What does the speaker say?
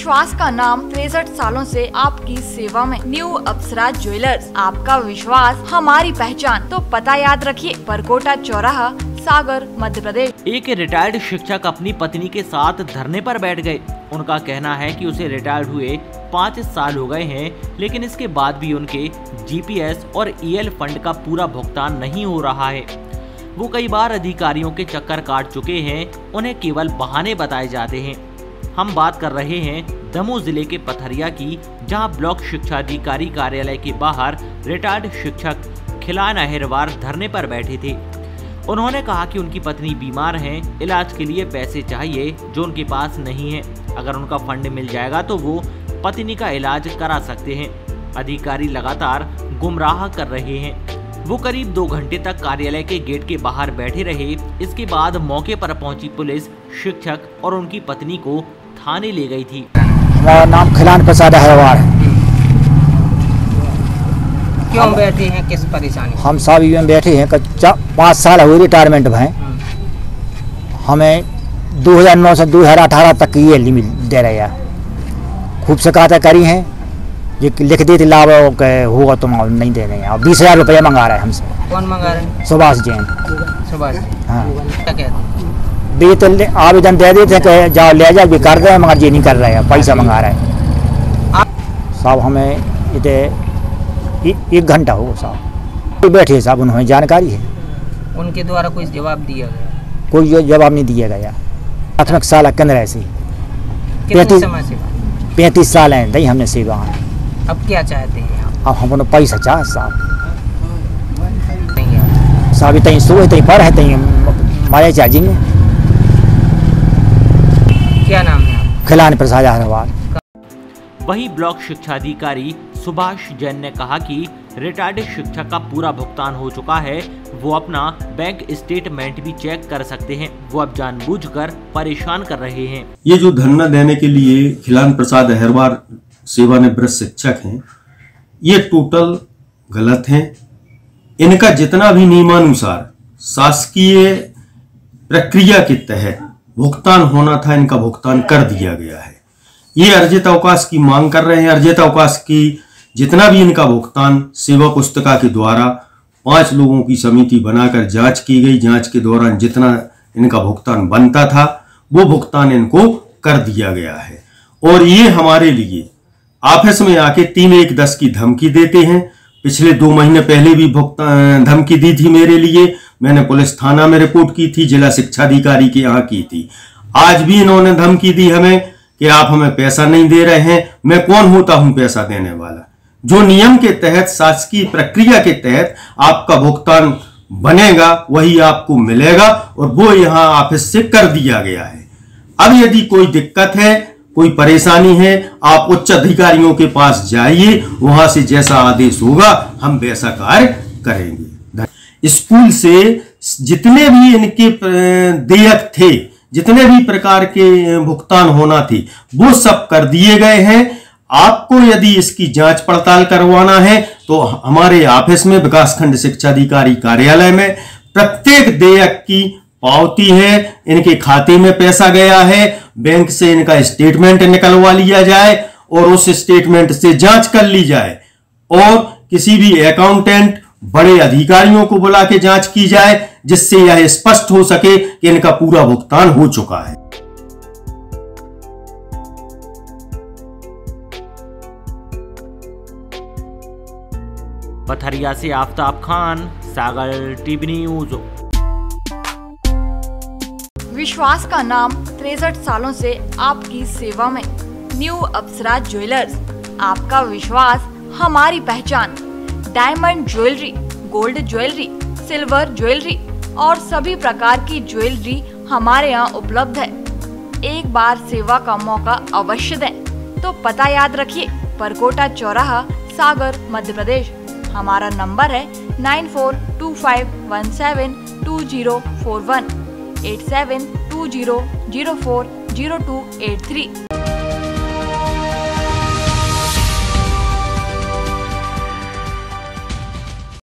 विश्वास का नाम 63 सालों से आपकी सेवा में। न्यू अप्सरा ज्वेलर्स, आपका विश्वास हमारी पहचान। तो पता याद रखिए, परकोटा चौराहा, सागर, मध्य प्रदेश। एक रिटायर्ड शिक्षक अपनी पत्नी के साथ धरने पर बैठ गए। उनका कहना है कि उसे रिटायर्ड हुए 5 साल हो गए हैं, लेकिन इसके बाद भी उनके जीपीएस और ईएल फंड का पूरा भुगतान नहीं हो रहा है। वो कई बार अधिकारियों के चक्कर काट चुके हैं, उन्हें केवल बहाने बताए जाते हैं। हम बात कर रहे हैं दमोह जिले के पथरिया की, जहां ब्लॉक शिक्षा अधिकारी कार्यालय के बाहर रिटायर्ड शिक्षक खिलान अहिरवार धरने पर बैठे थे। उन्होंने कहा कि उनकी पत्नी बीमार हैं, इलाज के लिए पैसे चाहिए जो उनके पास नहीं है। अगर उनका फंड मिल जाएगा तो वो पत्नी का इलाज करा सकते हैं। अधिकारी लगातार गुमराह कर रहे हैं। वो करीब 2 घंटे तक कार्यालय के गेट के बाहर बैठे रहे। इसके बाद मौके पर पहुंची पुलिस शिक्षक और उनकी पत्नी को थाने ले गई थी। हमारा नाम खिलान प्रसाद अहिरवार है। क्यों बैठे हैं, किस परेशानी? हम सब में बैठे हैं, 5 साल हुए रिटायरमेंट में। हमें 2009 से 2018 तक की ये लिमिट दे रहे हैं। खूब शिकायतें करी हैं, ये लिख दी थी लाभ होगा तुम नहीं दे रहे हैं। और 20,000 रुपया मंगा रहे हैं हमसे। कौन मंगा रहे हैं? सुभाष जैन। सुभाष? हाँ। क्या कहते हैं? वेतन आवेदन दे देते कि जाओ ले जाओ, भी कर रहे हैं, मगर ये नहीं कर रहे हैं, पैसा मंगा रहे हैं। साहब हमें इतने 1 घंटा हो साहब बैठे साहब, उन्होंने जानकारी है। उनके द्वारा कोई जवाब दिया गया? कोई जवाब नहीं दिया गया। प्राथमिक शाला केंद्र ऐसे 35 साल हैं नहीं हमने सेवा। अब क्या चाहते हैं आप? अब हम उन्हें पैसा चाह साहब साहब, तहीं सो है, तहीं पर है, तहीं मारे चार्जिंग। क्या नाम है आप? खिलान प्रसाद अहिरवार। वहीं ब्लॉक शिक्षा अधिकारी सुभाष जैन ने कहा कि रिटायर्ड शिक्षक का पूरा भुगतान हो चुका है। वो अपना बैंक स्टेटमेंट भी चेक कर सकते हैं। वो अब जानबूझकर परेशान कर रहे हैं। ये जो धरना देने के लिए खिलान प्रसाद अहिरवार सेवानिवृत्त शिक्षक हैं, ये टोटल गलत हैं। इनका जितना भी नियमानुसार शासकीय प्रक्रिया के तहत भुगतान होना था, इनका भुगतान कर दिया गया है। ये अर्जित अवकाश की मांग कर रहे हैं। अर्जित अवकाश की जितना भी इनका भुगतान सेवा पुस्तिका के द्वारा 5 लोगों की समिति बनाकर जांच की गई। जांच के दौरान जितना इनका भुगतान बनता था वो भुगतान इनको कर दिया गया है। और ये हमारे लिए ऑफिस में आके 3-1-10 की धमकी देते हैं। पिछले 2 महीने पहले भी भुगतान धमकी दी थी मेरे लिए। मैंने पुलिस थाना में रिपोर्ट की थी, जिला शिक्षा अधिकारी के यहाँ की थी। आज भी इन्होंने धमकी दी हमें कि आप हमें पैसा नहीं दे रहे हैं। मैं कौन होता हूं पैसा देने वाला? जो नियम के तहत, शासकीय प्रक्रिया के तहत आपका भुगतान बनेगा वही आपको मिलेगा, और वो यहाँ ऑफिस से कर दिया गया है। अब यदि कोई दिक्कत है, कोई परेशानी है, आप उच्च अधिकारियों के पास जाइए, वहां से जैसा आदेश होगा हम वैसा कार्य करेंगे। स्कूल से जितने भी इनके देयक थे, जितने भी प्रकार के भुगतान होना थी, वो सब कर दिए गए हैं। आपको यदि इसकी जांच पड़ताल करवाना है तो हमारे ऑफिस में, विकासखंड शिक्षा अधिकारी कार्यालय में प्रत्येक देयक की पावती है, इनके खाते में पैसा गया है, बैंक से इनका स्टेटमेंट निकलवा लिया जाए और उस स्टेटमेंट से जांच कर ली जाए, और किसी भी अकाउंटेंट, बड़े अधिकारियों को बुला के जांच की जाए, जिससे यह स्पष्ट हो सके कि इनका पूरा भुगतान हो चुका है। पथरिया से आफ्ताब खान, सागर टीवी न्यूज। विश्वास का नाम 63 सालों से आपकी सेवा में। न्यू अप्सरा ज्वेलर्स, आपका विश्वास हमारी पहचान। Diamond jewellery, gold jewellery, silver jewellery और सभी प्रकार की ज्वेलरी हमारे यहाँ उपलब्ध है। एक बार सेवा का मौका अवश्य दें। तो पता याद रखिए, परकोटा चौराहा, सागर, मध्य प्रदेश। हमारा नंबर है 9425172041 8720040283।